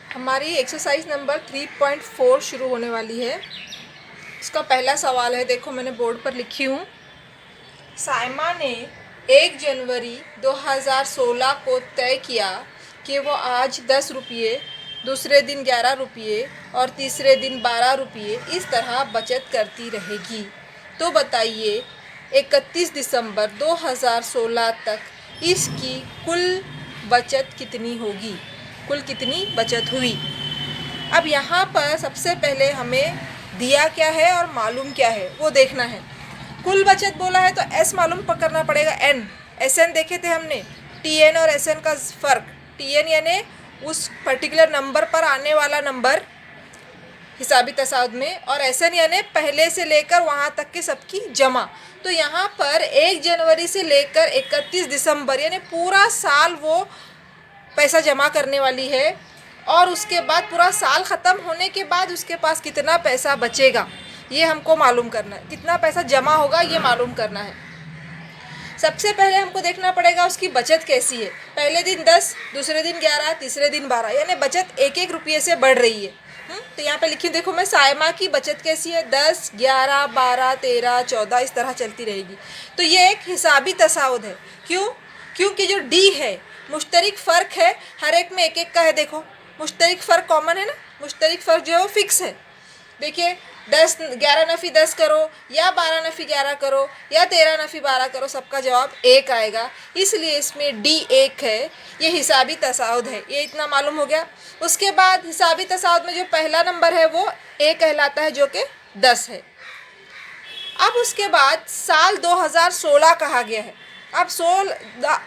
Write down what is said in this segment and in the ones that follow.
हमारी exercise number 3.4 शुरू होने वाली है। इसका पहला सवाल है, देखो मैंने बोर्ड पर लिखी हूँ। साइमा ने 1 जनवरी 2016 को तय किया कि वो आज 10 रुपये, दूसरे दिन 11 रुपये और तीसरे दिन 12 रुपये इस तरह बचत करती रहेगी। तो बताइए 31 दिसंबर 2016 तक इसकी कुल बचत कितनी होगी, कुल कितनी बचत हुई। अब यहाँ पर सबसे पहले हमें दिया क्या है और मालूम क्या है वो देखना है। कुल बचत बोला है तो एस मालूम करना पड़ेगा, एन एस एन देखे थे हमने, टी एन और एस एन का फ़र्क। टी एन यानी उस पर्टिकुलर नंबर पर आने वाला नंबर हिसाबी तसाउद में, और एस एन यानी पहले से लेकर वहाँ तक के सबकी जमा। तो यहाँ पर 1 जनवरी से लेकर 31 दिसंबर यानी पूरा साल वो पैसा जमा करने वाली है, और उसके बाद पूरा साल ख़त्म होने के बाद उसके पास कितना पैसा बचेगा ये हमको मालूम करना है, कितना पैसा जमा होगा ये मालूम करना है। सबसे पहले हमको देखना पड़ेगा उसकी बचत कैसी है। पहले दिन 10, दूसरे दिन 11, तीसरे दिन 12, यानी बचत 1-1 रुपये से बढ़ रही है। तो यहाँ पे लिखी देखो मैं, साइमा की बचत कैसी है, 10, 11, 12, 13, 14 इस तरह चलती रहेगी। तो ये एक हिसाबी तसाउद है। क्यों? क्योंकि जो डी है मुश्तरिक फ़र्क है, हर एक में 1-1 का है। देखो मुश्तरिक फ़र्क कॉमन है ना, मुश्तरिक फ़र्क जो है वो फिक्स है। देखिए 10 11 नफ़ी 10 करो या 12 नफ़ी 11 करो या 13 नफ़ी 12 करो, सबका जवाब 1 आएगा। इसलिए इसमें डी 1 है। ये हिसाबी तसाउद है, ये इतना मालूम हो गया। उसके बाद हिसाबी तसाउद में जो पहला नंबर है वो ए कहलाता है, जो कि 10 है। अब उसके बाद साल 2016 कहा गया है। अब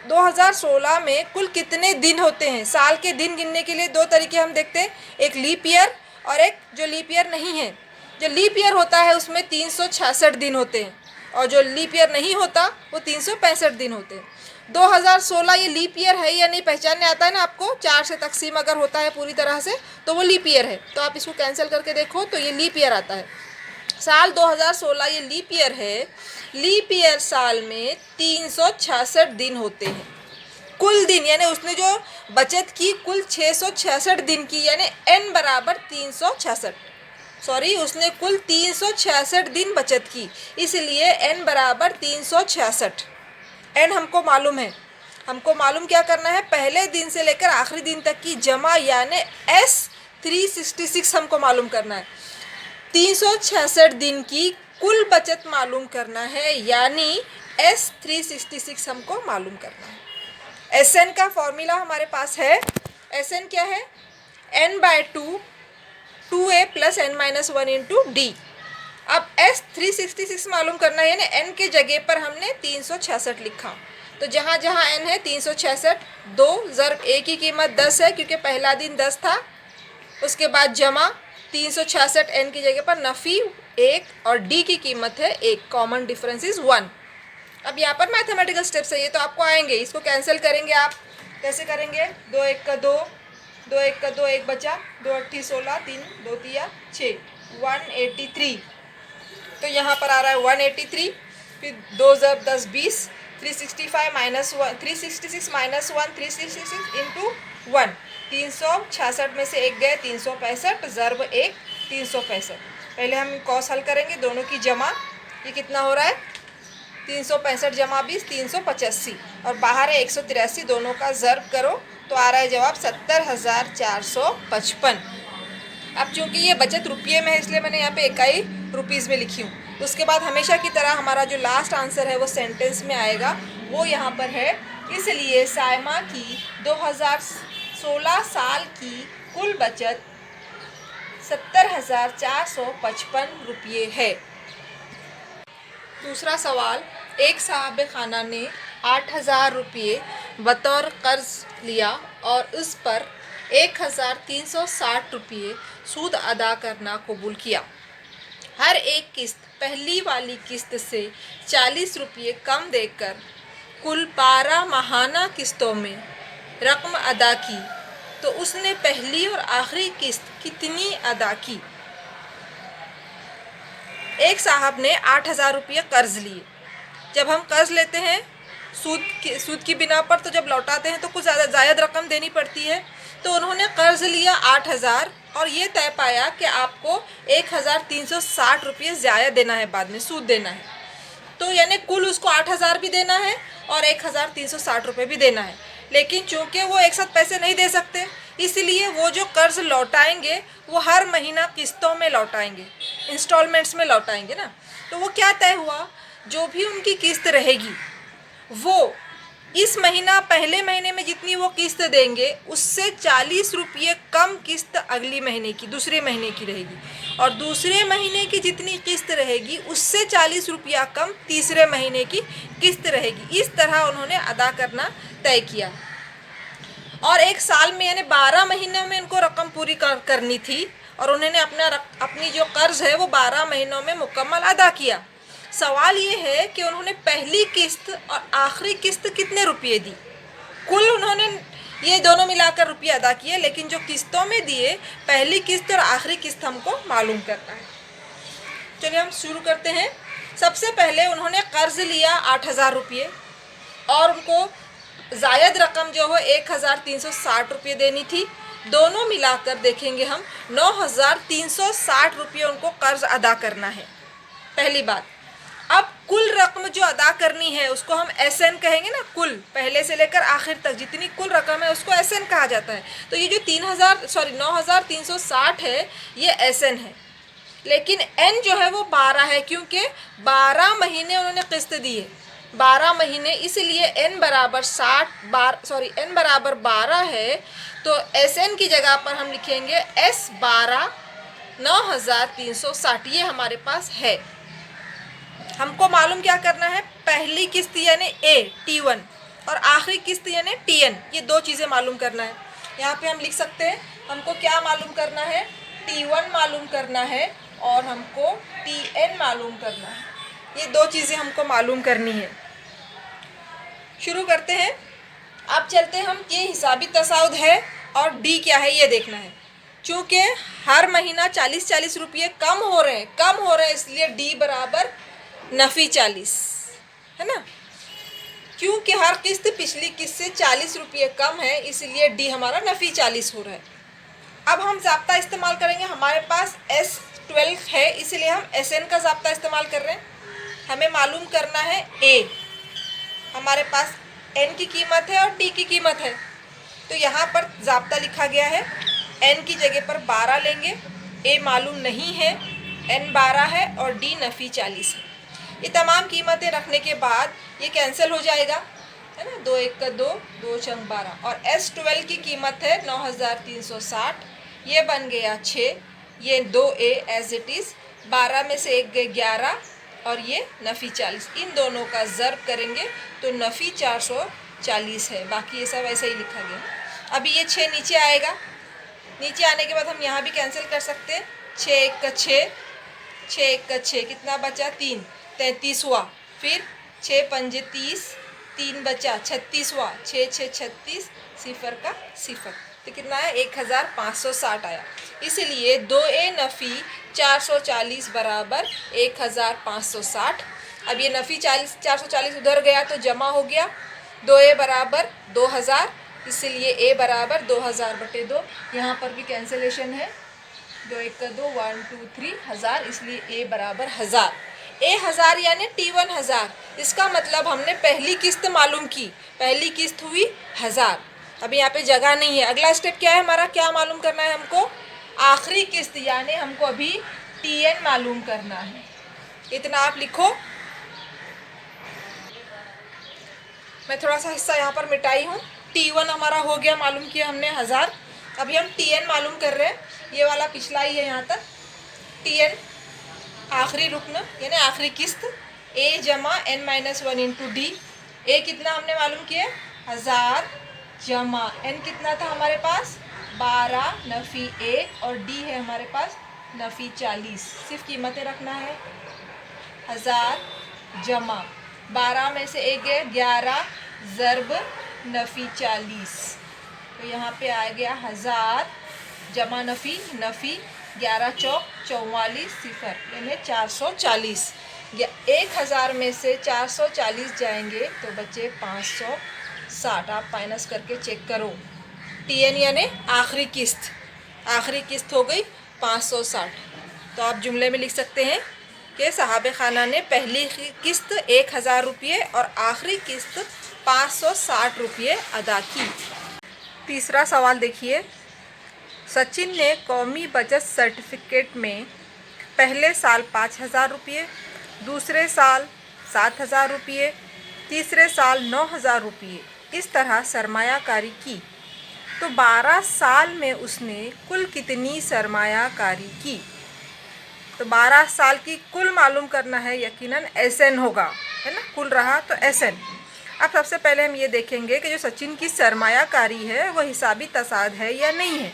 2016 में कुल कितने दिन होते हैं। साल के दिन गिनने के लिए 2 तरीके हम देखते हैं, एक लीप ईयर और एक जो लीप ईयर नहीं है। जो लीप ईयर होता है उसमें 366 दिन होते हैं, और जो लीप ईयर नहीं होता वो 365 दिन होते हैं। 2016 ये लीप ईयर है या नहीं पहचानने आता है ना आपको, 4 से तकसीम अगर होता है पूरी तरह से तो वो लीप ईयर है। तो आप इसको कैंसिल करके देखो तो ये लीप ईयर आता है। साल 2016 ये लीप ईयर है। लीप ईयर साल में 366 दिन होते हैं। कुल दिन यानी उसने जो बचत की कुल 666 दिन की, यानी n बराबर 366, सॉरी उसने कुल 366 दिन बचत की, इसलिए n बराबर 366। n हमको मालूम है। हमको मालूम क्या करना है, पहले दिन से लेकर आखिरी दिन तक की जमा यानी s 366 हमको मालूम करना है। 366 दिन की कुल बचत मालूम करना है, यानी S 366 हमको मालूम करना है। SN का फॉर्मूला हमारे पास है। SN क्या है, n/2 2a + n-1 into D. अब S 366 मालूम करना है, यानी n के जगह पर हमने 366 लिखा। तो जहाँ जहाँ n है 366, 2 ज़र्ब a की कीमत 10 है क्योंकि पहला दिन 10 था। उसके बाद जमा 366, n की जगह पर नफ़ी 1 और d की कीमत है 1, कॉमन डिफरेंस इज़ 1। अब यहाँ पर मैथमेटिकल स्टेप्स है, ये तो आपको आएंगे। इसको कैंसिल करेंगे आप, कैसे करेंगे, 2 1 का 2, 2 1 का 2, 1 बचा, 2 8 16, 3 2 3 6, 183। तो यहाँ पर आ रहा है 183, फिर 2 ज़रब 10 20, 365 माइनस 1 366 माइनस 1 366 इंटू 1, 366 में से 1 गए 365, ज़रब 1 365। पहले हम कॉस हल करेंगे, दोनों की जमा, ये कितना हो रहा है 365 जमा 20 385, और बाहर है 183, दोनों का ज़र्ब करो तो आ रहा है जवाब 70,455। अब चूंकि ये बचत रुपये में है इसलिए मैंने यहाँ पे इकाई रुपीज़ में लिखी हूँ। उसके बाद हमेशा की तरह हमारा जो लास्ट आंसर है वो सेंटेंस में आएगा, वो यहाँ पर है। इसलिए साइमा की 2016 साल की कुल बचत 70,455 रुपये है। दूसरा सवाल, एक साहब खाना ने 8,000 रुपये बतौर कर्ज लिया और उस पर 1,360 रुपये सूद अदा करना कबूल किया। हर एक किस्त पहली वाली किस्त से 40 रुपये कम देकर कुल 12 माहाना किस्तों में रकम अदा की, तो उसने पहली और आखिरी किस्त कितनी अदा की। एक साहब ने 8,000 रुपये कर्ज लिए। जब हम कर्ज लेते हैं सूद की बिना पर, तो जब लौटाते हैं तो कुछ ज़्यादा रकम देनी पड़ती है। तो उन्होंने कर्ज लिया 8,000 और ये तय पाया कि आपको 1,360 रुपये ज़्यादा देना है, बाद में सूद देना है। तो यानी कुल उसको 8,000 भी देना है और 1,360 रुपये भी देना है। लेकिन चूंकि वो एक साथ पैसे नहीं दे सकते, इसलिए वो जो कर्ज लौटाएंगे वो हर महीना किस्तों में लौटाएंगे, इंस्टॉलमेंट्स में लौटाएंगे ना। तो वो क्या तय हुआ, जो भी उनकी किस्त रहेगी वो इस महीना पहले महीने में जितनी वो किस्त देंगे उससे 40 रुपये कम किस्त अगली महीने की, दूसरे महीने की रहेगी, और दूसरे महीने की जितनी किस्त रहेगी उससे 40 रुपया कम तीसरे महीने की किस्त रहेगी। इस तरह उन्होंने अदा करना तय किया। और एक साल में यानी 12 महीनों में इनको रकम पूरी करनी थी और उन्होंने अपनी जो कर्ज है वो 12 महीनों में मुकम्मल अदा किया। सवाल ये है कि उन्होंने पहली किस्त और आखिरी किस्त कितने रुपये दी। कुल उन्होंने ये दोनों मिलाकर रुपये अदा किए, लेकिन जो किस्तों में दिए, पहली किस्त और आखिरी किस्त हमको मालूम करना है। चलिए हम शुरू करते हैं। सबसे पहले उन्होंने कर्ज लिया 8,000 रुपये और उनको ज़ायद रकम जो है 1,360 रुपये देनी थी। दोनों मिलाकर देखेंगे हम 9,360 रुपये उनको कर्ज अदा करना है, पहली बात। अब कुल रकम जो अदा करनी है उसको हम SN कहेंगे ना, कुल पहले से लेकर आखिर तक जितनी कुल रकम है उसको SN कहा जाता है। तो ये जो 9,360 है ये SN है, लेकिन N जो है वो 12 है, क्योंकि 12 महीने उन्होंने किस्त दी है, 12 महीने, इसलिए N बराबर 12 है। तो SN की जगह पर हम लिखेंगे S12 9,360, ये हमारे पास है। हमको मालूम क्या करना है, पहली किस्त यानी A T1 और आखिरी किस्त यानी TN, ये दो चीज़ें मालूम करना है। यहाँ पे हम लिख सकते हैं, हमको क्या मालूम करना है, T1 मालूम करना है और हमको TN मालूम करना है। ये दो चीज़ें हमको मालूम करनी है। शुरू करते हैं। अब चलते हैं हम, ये हिसाबी तसाउद है और D क्या है ये देखना है। चूँकि हर महीना 40-40 रुपये कम हो रहे हैं, इसलिए D बराबर नफ़ी 40 है ना। क्योंकि हर किस्त पिछली किस्त से 40 रुपये कम है, इसलिए D हमारा नफ़ी 40 हो रहा है। अब हम ज़ाब्ता इस्तेमाल करेंगे। हमारे पास S12 है, इसलिए हम SN का ज़ाब्ता इस्तेमाल कर रहे हैं। हमें मालूम करना है A, हमारे पास N की कीमत है और D की कीमत है। तो यहाँ पर ज़ाब्ता लिखा गया है, N की जगह पर 12 लेंगे, A मालूम नहीं है, N 12 है और D नफ़ी 40 है। ये तमाम कीमतें रखने के बाद ये कैंसिल हो जाएगा, है ना, 2 1 का 2, 2 छंग 12, और S12 की कीमत है 9,360, ये बन गया 6, ये 2A एज इट इज़, 12 में से 1 गए 11 और ये नफ़ी 40, इन दोनों का ज़र्ब करेंगे तो नफ़ी 440 है। बाकी ये सब ऐसे ही लिखा गया। अभी ये 6 नीचे आएगा, नीचे आने के बाद हम यहाँ भी कैंसिल कर सकते हैं। 6 1 का 6, 6 1 का 6, कितना बचा 3, 33 हुआ। फिर 6 पंजे 30, 3 बचा 36वां, 6 6 36, सिफर का सिफर, तो कितना है 1,560 आया। इसलिए 2A नफ़ी 440 बराबर 1,560। अब ये नफ़ी 440 उधर गया तो जमा हो गया, 2A बराबर 2,000, इसलिए A बराबर 2,000/2। यहाँ पर भी कैंसिलेशन है, 2 1 का 2, 1 2 3 1000, इसलिए A बराबर 1000। A 1000 यानी T1 1000। इसका मतलब हमने पहली किस्त मालूम की, पहली किस्त हुई 1000। अभी यहाँ पे जगह नहीं है। अगला स्टेप क्या है हमारा, क्या मालूम करना है हमको, आखिरी किस्त, यानी हमको अभी TN मालूम करना है। इतना आप लिखो। मैं थोड़ा सा हिस्सा यहाँ पर मिटाई हूँ। T1 हमारा हो गया, मालूम किया हमने 1000। अभी हम TN मालूम कर रहे हैं, ये वाला पिछला ही है यहाँ तक। TN आखिरी रुकन यानी आखिरी किस्त, A जमा N-1 इंटू D। A कितना हमने मालूम किया, 1000 जमा N कितना था हमारे पास 12 नफ़ी 1 और D है हमारे पास नफ़ी 40। सिर्फ कीमतें रखना है, 1000 जमा 12 में से 1 गया 11 ज़र्ब नफ़ी 40। तो यहाँ पे आ गया 1000 जमा नफ़ी 11 चौक 44 सिफर, यानी 440। 1000 में से 440 जाएंगे तो बचे 560। आप माइनस करके चेक करो, TN यानी आखिरी किस्त हो गई 560। तो आप जुमले में लिख सकते हैं कि साहब खाना ने पहली किस्त 1000 रुपये और आखिरी किस्त 560 रुपये अदा की। तीसरा सवाल देखिए, सचिन ने कौमी बचत सर्टिफिकेट में पहले साल 5000 रुपये, दूसरे साल 7000 रुपये, तीसरे साल 9000 रुपये इस तरह सरमायाकारी की। तो 12 साल में उसने कुल कितनी सरमायाकारी की? तो 12 साल की कुल मालूम करना है, यकीनन SN होगा, है ना, कुल रहा तो SN। अब सबसे पहले हम ये देखेंगे कि जो सचिन की सरमायाकारी है वो हिसाबी तसाद है या नहीं है।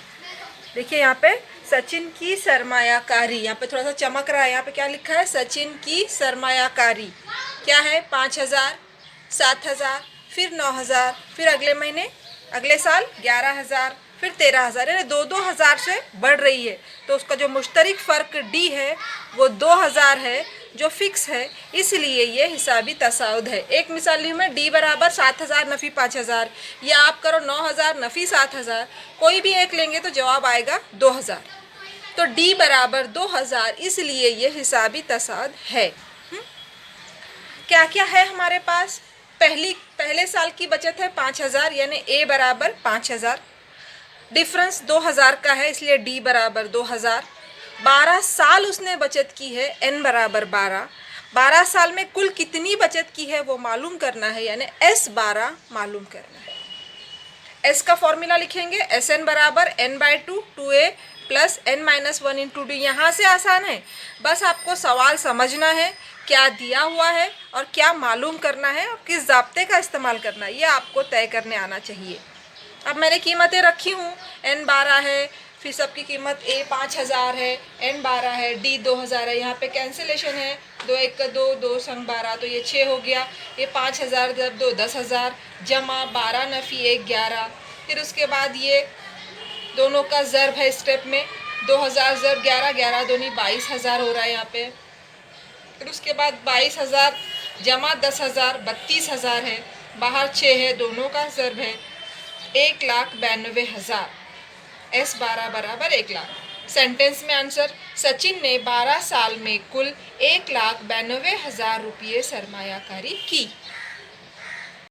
देखिए यहाँ पे सचिन की सरमायाकारी, यहाँ पे थोड़ा सा चमक रहा है, यहाँ पे क्या लिखा है, सचिन की सरमायाकारी क्या है, 5000, 7000, फिर 9000, फिर अगले महीने अगले साल 11000, फिर 13000, यानी 2-2 हज़ार से बढ़ रही है। तो उसका जो मुश्तरक फ़र्क D है वो 2000 है जो फिक्स है, इसलिए ये हिसाबी तसाउद है। एक मिसाल लूँ मैं, D बराबर 7000 नफ़ी 5000, या आप करो 9000 नफ़ी 7000, कोई भी एक लेंगे तो जवाब आएगा 2000। तो D बराबर 2000, इसलिए ये हिसाबी तसाउद है। क्या क्या है हमारे पास? पहले साल की बचत है 5000, यानी A बराबर 5000, डिफरेंस 2000 का है इसलिए D बराबर 2000। 12 साल उसने बचत की है, N बराबर 12। 12 साल में कुल कितनी बचत की है वो मालूम करना है, यानी S12 मालूम करना है। S का फॉर्मूला लिखेंगे, SN बराबर N/2 2A plus N-1 into D। यहाँ से आसान है, बस आपको सवाल समझना है, क्या दिया हुआ है और क्या मालूम करना है और किस ज़ाब्ते का इस्तेमाल करना है, ये आपको तय करने आना चाहिए। अब मैंने कीमतें रखी हूँ, N12 है, फिर सबकी कीमत A 5000 है, N12 है, D 2000 है। यहाँ पे कैंसिलेशन है, 2 1 का 2, 2 संग 12, तो ये 6 हो गया। ये 5000 जब 2 10,000 जमा 12 नफ़ी 1 11। फिर उसके बाद ये दोनों का ज़र्ब है स्टेप में, 2000 ज़र्ब 11 11 दूनी 22,000 हो रहा है यहाँ पे। फिर उसके बाद 22,000 जमा 10,000 32,000 है, बाहर 6 है, दोनों का ज़र्ब है 1,92,000। S12 बराबर 1 लाख। सेंटेंस में आंसर, सचिन ने 12 साल में कुल 1,92,000 रुपये सरमायाकारी की।